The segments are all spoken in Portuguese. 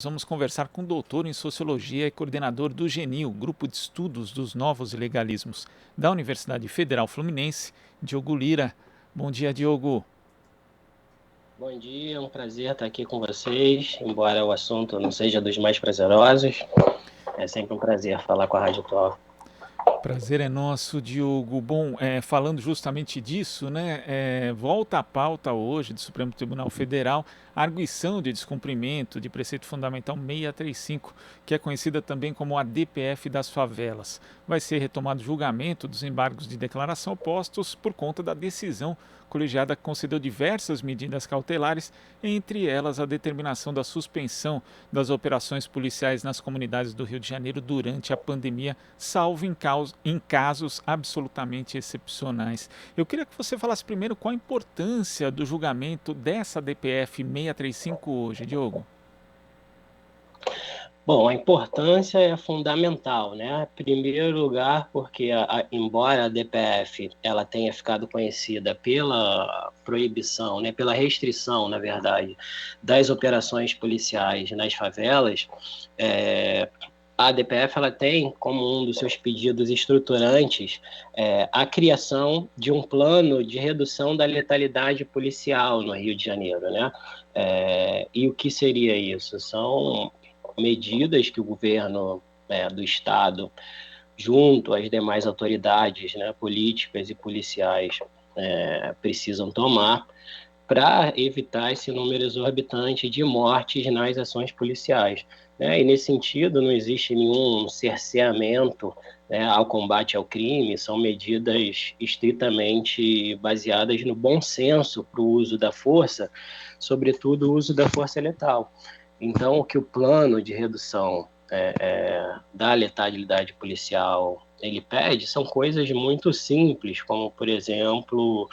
Vamos conversar com o doutor em Sociologia e coordenador do GENIL, Grupo de Estudos dos Novos Legalismos, da Universidade Federal Fluminense, Diogo Lira. Bom dia, Diogo. Bom dia, é um prazer estar aqui com vocês, embora o assunto não seja dos mais prazerosos, é sempre um prazer falar com a Rádio Top. Prazer é nosso, Diogo. Bom, falando justamente disso, né, volta à pauta hoje do Supremo Tribunal Federal a arguição de descumprimento de preceito fundamental 635, que é conhecida também como a DPF das favelas. Vai ser retomado o julgamento dos embargos de declaração postos por conta da decisão colegiada que concedeu diversas medidas cautelares, entre elas a determinação da suspensão das operações policiais nas comunidades do Rio de Janeiro durante a pandemia, salvo em casos absolutamente excepcionais. Eu queria que você falasse primeiro qual a importância do julgamento dessa DPF 635 hoje, Diogo. Bom, a importância é fundamental, né? Em primeiro lugar, porque embora a DPF ela tenha ficado conhecida pela proibição, né, pela restrição, na verdade, das operações policiais nas favelas, a DPF ela tem como um dos seus pedidos estruturantes a criação de um plano de redução da letalidade policial no Rio de Janeiro, né? E o que seria isso? São medidas que o governo do Estado, junto às demais autoridades, né, políticas e policiais, precisam tomar para evitar esse número exorbitante de mortes nas ações policiais, né? E nesse sentido não existe nenhum cerceamento, né, ao combate ao crime, são medidas estritamente baseadas no bom senso para o uso da força, sobretudo o uso da força letal. Então, o que o plano de redução da letalidade policial ele pede são coisas muito simples, como, por exemplo,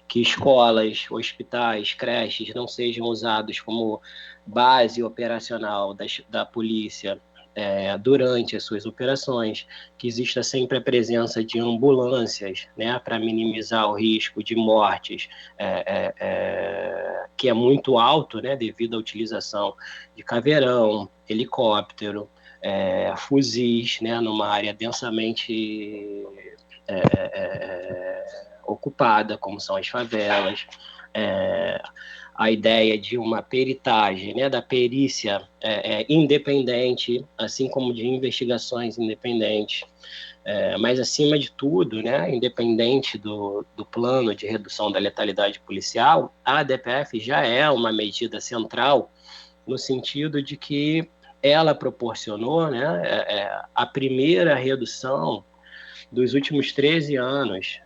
que escolas, hospitais, creches não sejam usados como base operacional da polícia durante as suas operações, que exista sempre a presença de ambulâncias, né, para minimizar o risco de mortes, que é muito alto, né, devido à utilização de caveirão, helicóptero, fuzis, né, numa área densamente ocupada, como são as favelas, a ideia de uma peritagem, né, da perícia independente, assim como de investigações independentes, mas acima de tudo, né, independente do plano de redução da letalidade policial, a DPF já é uma medida central no sentido de que ela proporcionou, né, a primeira redução dos últimos 13 anos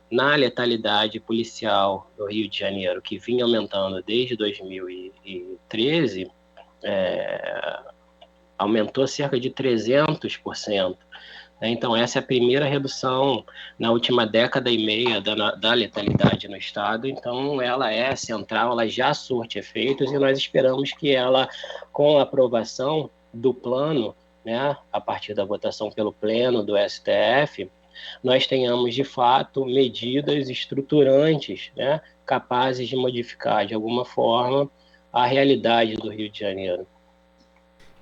na letalidade policial no Rio de Janeiro, que vinha aumentando desde 2013, aumentou cerca de 300%. Então, essa é a primeira redução na última década e meia da letalidade no Estado. Então, ela é central, ela já surte efeitos e nós esperamos que ela, com a aprovação do plano, né, a partir da votação pelo Pleno do STF, nós tenhamos, de fato, medidas estruturantes, né, capazes de modificar, de alguma forma, a realidade do Rio de Janeiro.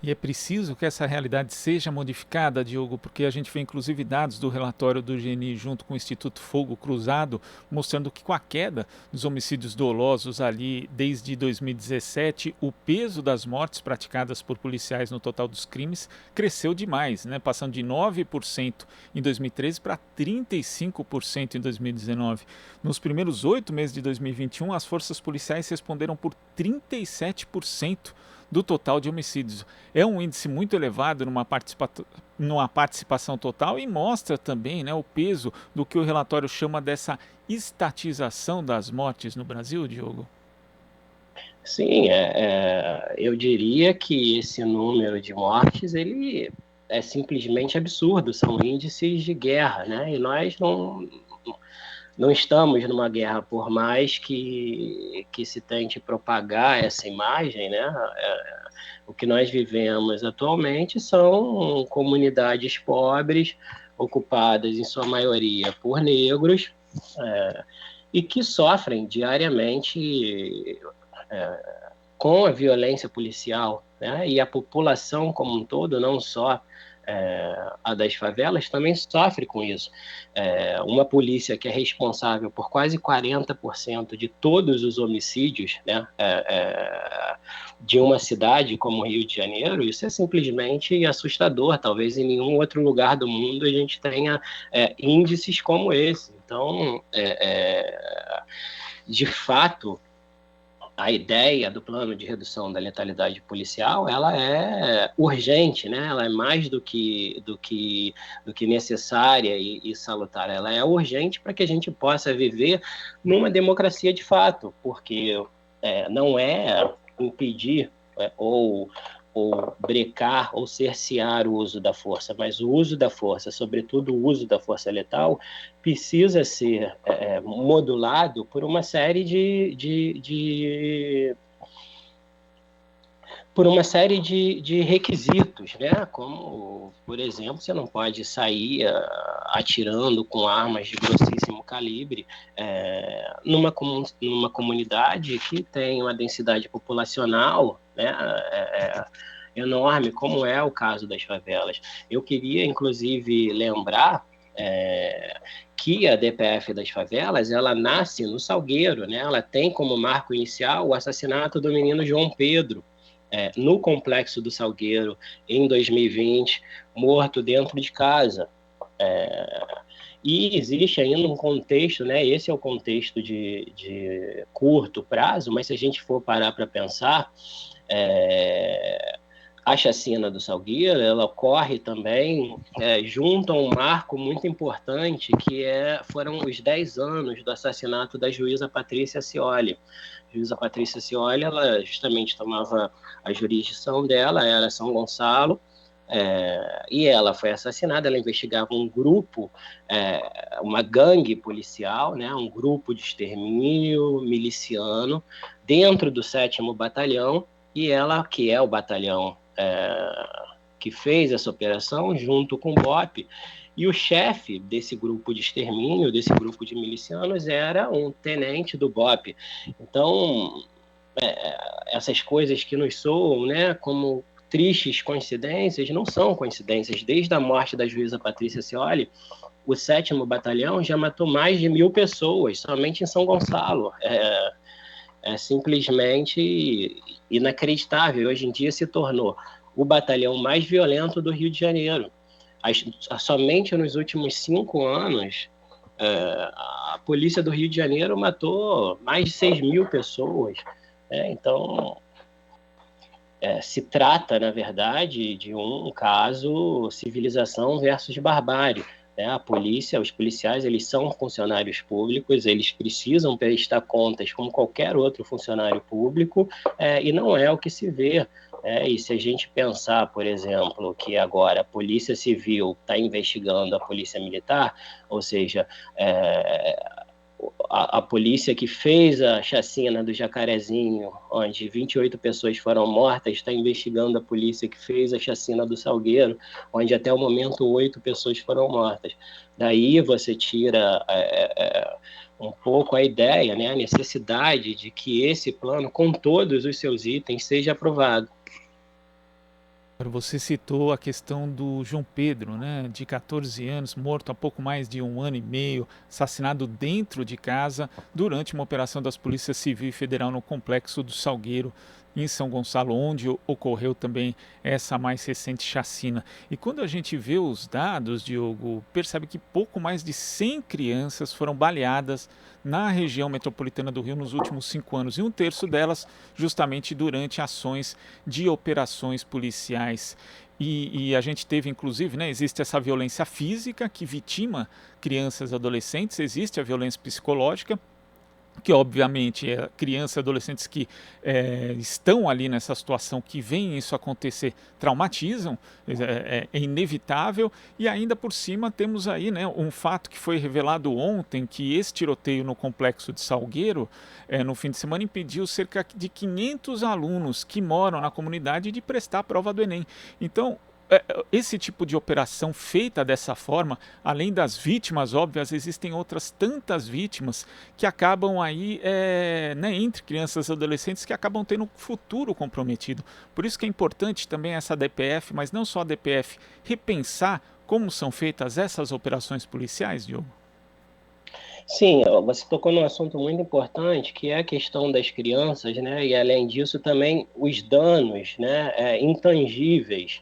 E é preciso que essa realidade seja modificada, Diogo, porque a gente vê inclusive dados do relatório do GNI junto com o Instituto Fogo Cruzado, mostrando que com a queda dos homicídios dolosos ali desde 2017, o peso das mortes praticadas por policiais no total dos crimes cresceu demais, né? Passando de 9% em 2013 para 35% em 2019. Nos primeiros 8 meses de 2021, as forças policiais responderam por 37% do total de homicídios. É um índice muito elevado numa participação total e mostra também, né, o peso do que o relatório chama dessa estatização das mortes no Brasil, Diogo. Sim, eu diria que esse número de mortes ele é simplesmente absurdo, são índices de guerra, né? E nós não estamos numa guerra, por mais que se tente propagar essa imagem, né? O que nós vivemos atualmente são comunidades pobres, ocupadas em sua maioria por negros, e que sofrem diariamente com a violência policial, né? E a população como um todo, não só a das favelas, também sofre com isso. Uma polícia que é responsável por quase 40% de todos os homicídios, né? De uma cidade como o Rio de Janeiro, isso é simplesmente assustador. Talvez em nenhum outro lugar do mundo a gente tenha índices como esse. Então, de fato, a ideia do plano de redução da letalidade policial, ela é urgente, né? Ela é mais do que necessária e salutar. Ela é urgente para que a gente possa viver numa democracia de fato, porque não é impedir ou brecar ou cercear o uso da força, mas o uso da força, sobretudo o uso da força letal, precisa ser modulado por uma série de requisitos, né? Como, por exemplo, você não pode sair atirando com armas de grossíssimo calibre numa comunidade que tem uma densidade populacional, né? Enorme, como é o caso das favelas. Eu queria, inclusive, lembrar que a DPF das favelas, ela nasce no Salgueiro, né? Ela tem como marco inicial o assassinato do menino João Pedro, no Complexo do Salgueiro, em 2020, morto dentro de casa. E existe ainda um contexto, né? Esse é o contexto de curto prazo, mas se a gente for parar para pensar, a chacina do Salgueiro, ela ocorre também junto a um marco muito importante, que foram os 10 anos do assassinato da juíza Patrícia Scioli. A juíza Patrícia Scioli, ela justamente tomava a jurisdição dela, era São Gonçalo, e ela foi assassinada. Ela investigava um grupo, uma gangue policial, né, um grupo de extermínio miliciano dentro do 7º Batalhão, e ela, que é o batalhão que fez essa operação, junto com o BOPE, e o chefe desse grupo de extermínio, desse grupo de milicianos, era um tenente do BOPE. Então, essas coisas que nos soam, né, como tristes coincidências, não são coincidências. Desde a morte da juíza Patrícia Scioli, o 7º Batalhão já matou mais de 1.000 pessoas, somente em São Gonçalo. É simplesmente inacreditável. Hoje em dia se tornou o batalhão mais violento do Rio de Janeiro. Somente nos últimos 5 anos, a polícia do Rio de Janeiro matou mais de 6.000 pessoas. Então, se trata, na verdade, de um caso civilização versus barbárie. A polícia, os policiais, eles são funcionários públicos, eles precisam prestar contas como qualquer outro funcionário público, e não é o que se vê. E se a gente pensar, por exemplo, que agora a Polícia Civil está investigando a Polícia Militar, ou seja, a polícia que fez a chacina do Jacarezinho, onde 28 pessoas foram mortas, está investigando a polícia que fez a chacina do Salgueiro, onde até o momento 8 pessoas foram mortas. Daí você tira um pouco a ideia, né, a necessidade de que esse plano, com todos os seus itens, seja aprovado. Você citou a questão do João Pedro, né, de 14 anos, morto há pouco mais de 1 ano e meio, assassinado dentro de casa durante uma operação das Polícias Civil e Federal no Complexo do Salgueiro, em São Gonçalo, onde ocorreu também essa mais recente chacina. E quando a gente vê os dados, Diogo, percebe que pouco mais de 100 crianças foram baleadas na região metropolitana do Rio nos últimos 5 anos, e 1/3 delas justamente durante ações de operações policiais. E a gente teve, inclusive, né, existe essa violência física que vitima crianças e adolescentes, existe a violência psicológica, que obviamente crianças e adolescentes que estão ali nessa situação, que veem isso acontecer, traumatizam, é inevitável. E ainda por cima temos aí, né, um fato que foi revelado ontem, que esse tiroteio no Complexo de Salgueiro, no fim de semana, impediu cerca de 500 alunos que moram na comunidade de prestar a prova do Enem. Então, esse tipo de operação feita dessa forma, além das vítimas óbvias, existem outras tantas vítimas que acabam aí, né, entre crianças e adolescentes, que acabam tendo um futuro comprometido. Por isso que é importante também essa DPF, mas não só a DPF, repensar como são feitas essas operações policiais, Diogo. Sim, ó, você tocou num assunto muito importante, que é a questão das crianças, né? E além disso também os danos, né, intangíveis,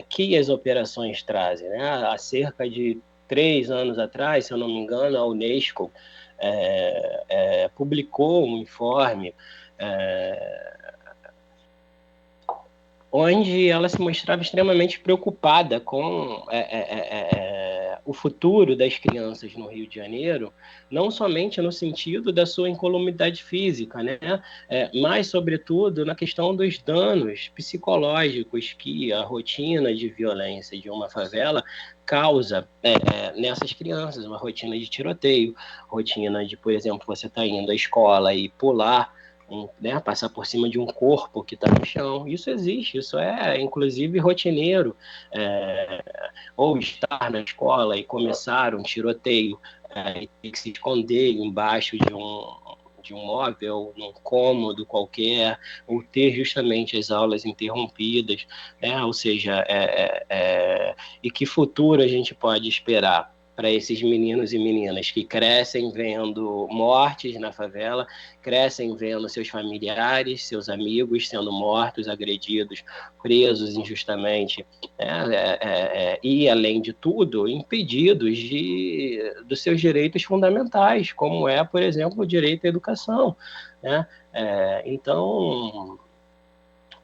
que as operações trazem, né? Há cerca de 3 anos atrás, se eu não me engano, a Unesco publicou um informe é, onde ela se mostrava extremamente preocupada com o futuro das crianças no Rio de Janeiro, não somente no sentido da sua incolumidade física, né, mas, sobretudo, na questão dos danos psicológicos que a rotina de violência de uma favela causa nessas crianças, uma rotina de tiroteio, rotina de, por exemplo, você estar indo à escola e pular né, passar por cima de um corpo que está no chão. Isso existe, isso é inclusive rotineiro. É, ou estar na escola e começar um tiroteio e ter que se esconder embaixo de um móvel, num cômodo qualquer, ou ter justamente as aulas interrompidas, né? Ou seja, e que futuro a gente pode esperar para esses meninos e meninas que crescem vendo mortes na favela, crescem vendo seus familiares, seus amigos sendo mortos, agredidos, presos injustamente, e, além de tudo, impedidos dos seus direitos fundamentais, como é, por exemplo, o direito à educação, né? Então,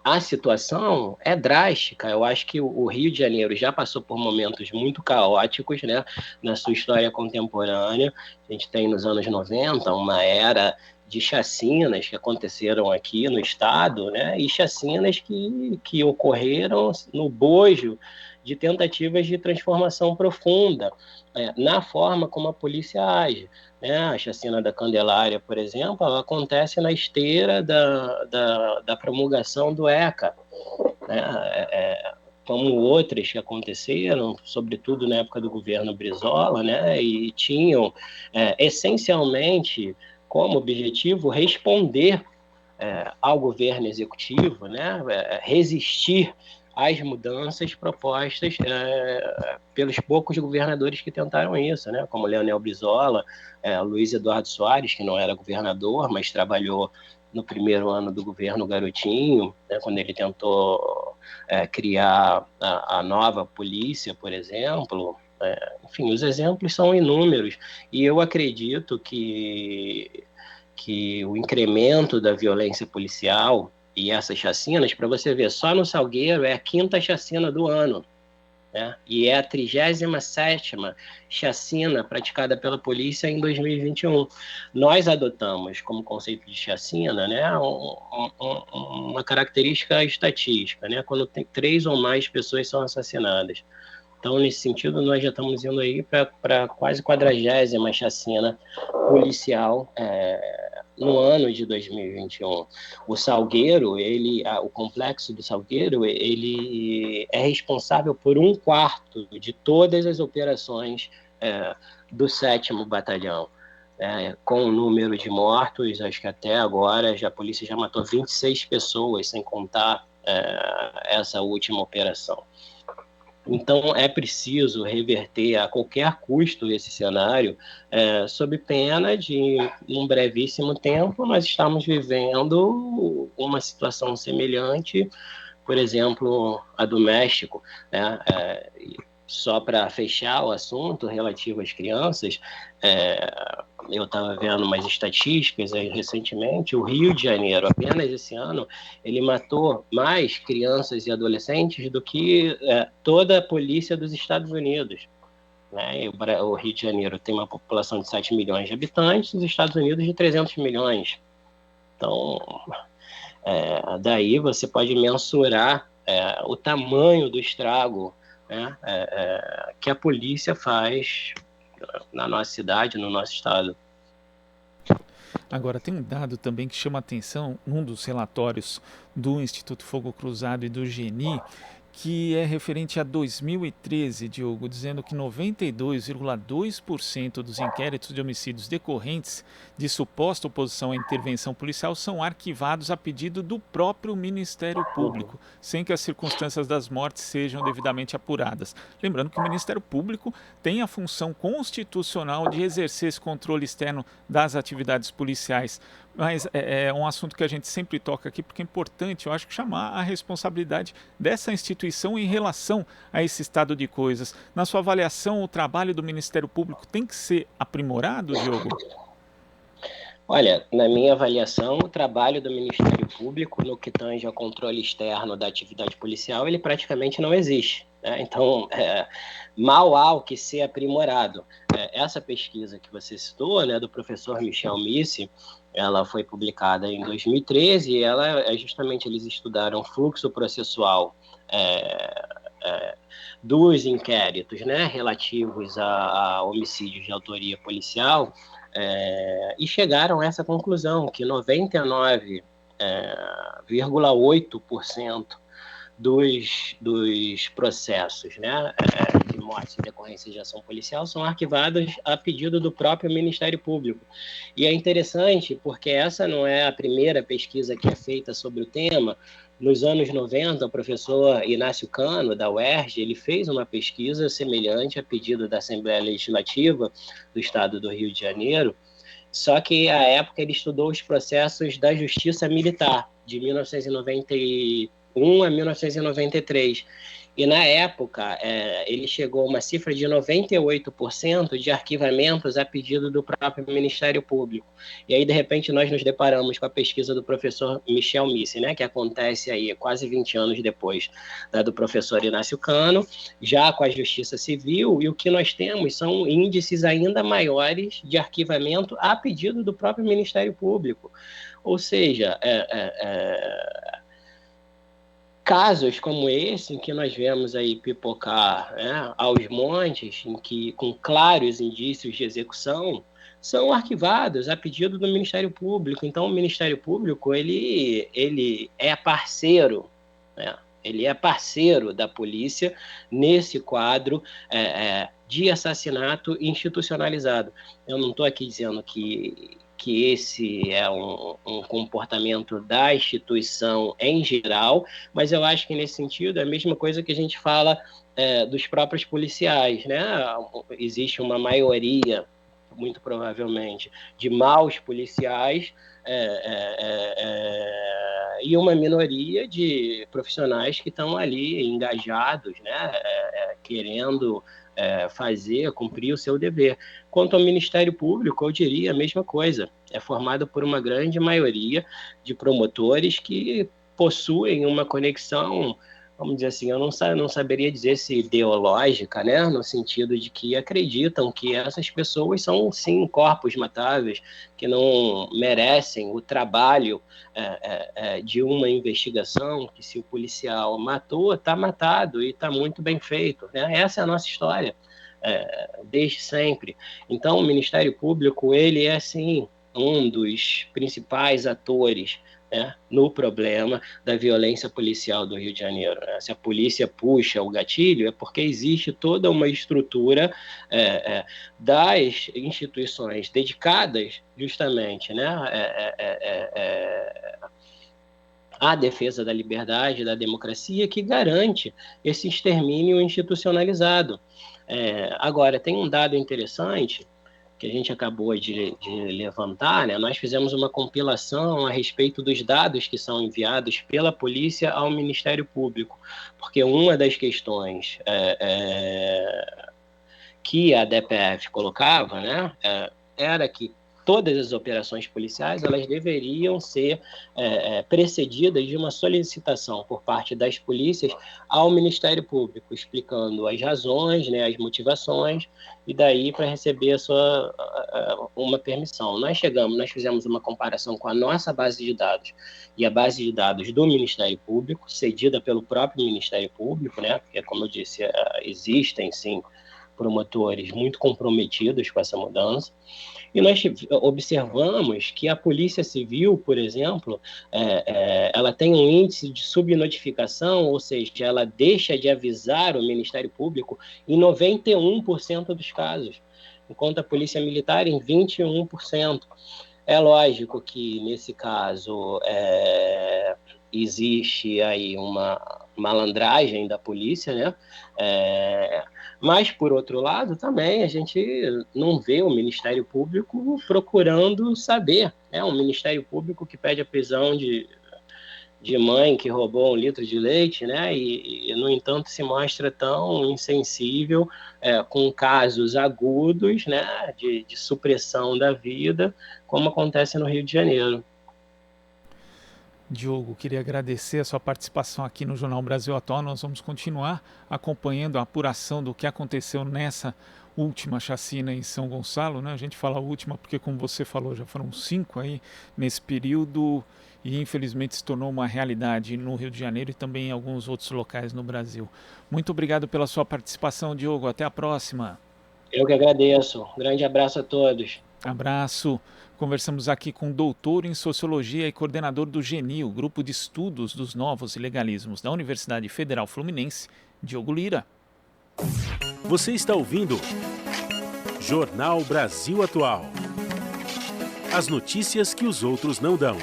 a situação é drástica. Eu acho que o Rio de Janeiro já passou por momentos muito caóticos, né, na sua história contemporânea. A gente tem nos anos 90 uma era de chacinas que aconteceram aqui no estado, né, e chacinas que ocorreram no bojo de tentativas de transformação profunda na forma como a polícia age, né? A chacina da Candelária, por exemplo, ela acontece na esteira da promulgação do ECA, né? Como outras que aconteceram, sobretudo na época do governo Brizola, né? E tinham essencialmente como objetivo responder ao governo executivo, né? Resistir às mudanças propostas pelos poucos governadores que tentaram isso, né? Como Leonel Brizola, Luiz Eduardo Soares, que não era governador, mas trabalhou no primeiro ano do governo Garotinho, né? Quando ele tentou criar a nova polícia, por exemplo. Enfim, os exemplos são inúmeros, e eu acredito que o incremento da violência policial e essas chacinas, para você ver, só no Salgueiro é a quinta chacina do ano, né? E é a 37ª chacina praticada pela polícia em 2021. Nós adotamos como conceito de chacina, né, uma característica estatística, né, quando tem 3 ou mais pessoas são assassinadas. Então, nesse sentido, nós já estamos indo aí para quase 40ª chacina policial no ano de 2021. O Salgueiro, o complexo do Salgueiro, ele é responsável por 1/4 de todas as operações do 7º Batalhão. Com o número de mortos, acho que até agora a polícia já matou 26 pessoas, sem contar essa última operação. Então, é preciso reverter a qualquer custo esse cenário, sob pena de, em um brevíssimo tempo, nós estamos vivendo uma situação semelhante, por exemplo, a do México, né? Só para fechar o assunto relativo às crianças, eu estava vendo umas estatísticas recentemente, o Rio de Janeiro, apenas esse ano, ele matou mais crianças e adolescentes do que toda a polícia dos Estados Unidos. Né? O Rio de Janeiro tem uma população de 7 milhões de habitantes, os Estados Unidos de 300 milhões. Então, daí você pode mensurar o tamanho do estrago, né, que a polícia faz na nossa cidade, no nosso estado. Agora, tem um dado também que chama a atenção num dos relatórios do Instituto Fogo Cruzado e do GNI, que é referente a 2013, Diogo, dizendo que 92,2% dos inquéritos de homicídios decorrentes de suposta oposição à intervenção policial são arquivados a pedido do próprio Ministério Público, sem que as circunstâncias das mortes sejam devidamente apuradas. Lembrando que o Ministério Público tem a função constitucional de exercer esse controle externo das atividades policiais. Mas é um assunto que a gente sempre toca aqui, porque é importante, eu acho que chamar a responsabilidade dessa instituição em relação a esse estado de coisas. Na sua avaliação, o trabalho do Ministério Público tem que ser aprimorado, Diogo? Olha, na minha avaliação, o trabalho do Ministério Público no que tange ao controle externo da atividade policial, ele praticamente não existe, né? Então, mal há o que ser aprimorado. Essa pesquisa que você citou, né, do professor Michel Missi, ela foi publicada em 2013 e ela justamente eles estudaram o fluxo processual dos inquéritos, né, relativos a homicídios de autoria policial, e chegaram a essa conclusão, que 99,8% dos processos, né, de morte em decorrência de ação policial são arquivados a pedido do próprio Ministério Público. E é interessante porque essa não é a primeira pesquisa que é feita sobre o tema. Nos anos 90, o professor Inácio Cano, da UERJ, ele fez uma pesquisa semelhante a pedido da Assembleia Legislativa do Estado do Rio de Janeiro, só que, à época, ele estudou os processos da Justiça Militar, de 1991 a 1993. E, na época, ele chegou a uma cifra de 98% de arquivamentos a pedido do próprio Ministério Público. E aí, de repente, nós nos deparamos com a pesquisa do professor Michel Missi, né, que acontece aí quase 20 anos depois da do professor Inácio Cano, já com a Justiça Civil, e o que nós temos são índices ainda maiores de arquivamento a pedido do próprio Ministério Público. Ou seja, casos como esse, em que nós vemos aí pipocar, né, aos montes, em que, com claros indícios de execução, são arquivados a pedido do Ministério Público. Então, o Ministério Público ele é parceiro, né? Ele é parceiro da polícia nesse quadro de assassinato institucionalizado. Eu não estou aqui dizendo que esse é um comportamento da instituição em geral, mas eu acho que, nesse sentido, é a mesma coisa que a gente fala dos próprios policiais, né? Existe uma maioria, muito provavelmente, de maus policiais e uma minoria de profissionais que estão ali engajados, né? Querendo cumprir o seu dever. Quanto ao Ministério Público, eu diria a mesma coisa. É formado por uma grande maioria de promotores que possuem uma conexão, vamos dizer assim, eu não saberia dizer se ideológica, né? No sentido de que acreditam que essas pessoas são, sim, corpos matáveis, que não merecem o trabalho de uma investigação, que se o policial matou, está matado e está muito bem feito, né? Essa é a nossa história, desde sempre. Então, o Ministério Público, ele é, sim, um dos principais atores, né, no problema da violência policial do Rio de Janeiro. Se a polícia puxa o gatilho, é porque existe toda uma estrutura das instituições dedicadas justamente, né, à defesa da liberdade e da democracia, que garante esse extermínio institucionalizado. Agora, tem um dado interessante que a gente acabou de levantar, né? Nós fizemos uma compilação a respeito dos dados que são enviados pela polícia ao Ministério Público, porque uma das questões que a DPF colocava, né, era que todas as operações policiais elas deveriam ser precedidas de uma solicitação por parte das polícias ao Ministério Público, explicando as razões, né, as motivações, e daí para receber uma permissão. Nós fizemos uma comparação com a nossa base de dados e a base de dados do Ministério Público, cedida pelo próprio Ministério Público, né, porque, como eu disse, existem, sim, promotores muito comprometidos com essa mudança. E nós observamos que a Polícia Civil, por exemplo, ela tem um índice de subnotificação, ou seja, ela deixa de avisar o Ministério Público em 91% dos casos, enquanto a Polícia Militar em 21%. É lógico que, nesse caso, existe aí uma malandragem da polícia, né? Mas, por outro lado, também a gente não vê o Ministério Público procurando saber. Um Ministério Público que pede a prisão de mãe que roubou 1 litro de leite, né? E, no entanto, se mostra tão insensível com casos agudos, né? De supressão da vida, como acontece no Rio de Janeiro. Diogo, queria agradecer a sua participação aqui no Jornal Brasil Atual. Nós vamos continuar acompanhando a apuração do que aconteceu nessa última chacina em São Gonçalo, né? A gente fala última porque, como você falou, já foram 5 aí nesse período e infelizmente se tornou uma realidade no Rio de Janeiro e também em alguns outros locais no Brasil. Muito obrigado pela sua participação, Diogo. Até a próxima. Eu que agradeço. Um grande abraço a todos. Abraço. Conversamos aqui com o doutor em Sociologia e coordenador do GENI, o Grupo de Estudos dos Novos Ilegalismos da Universidade Federal Fluminense, Diogo Lira. Você está ouvindo Jornal Brasil Atual. As notícias que os outros não dão.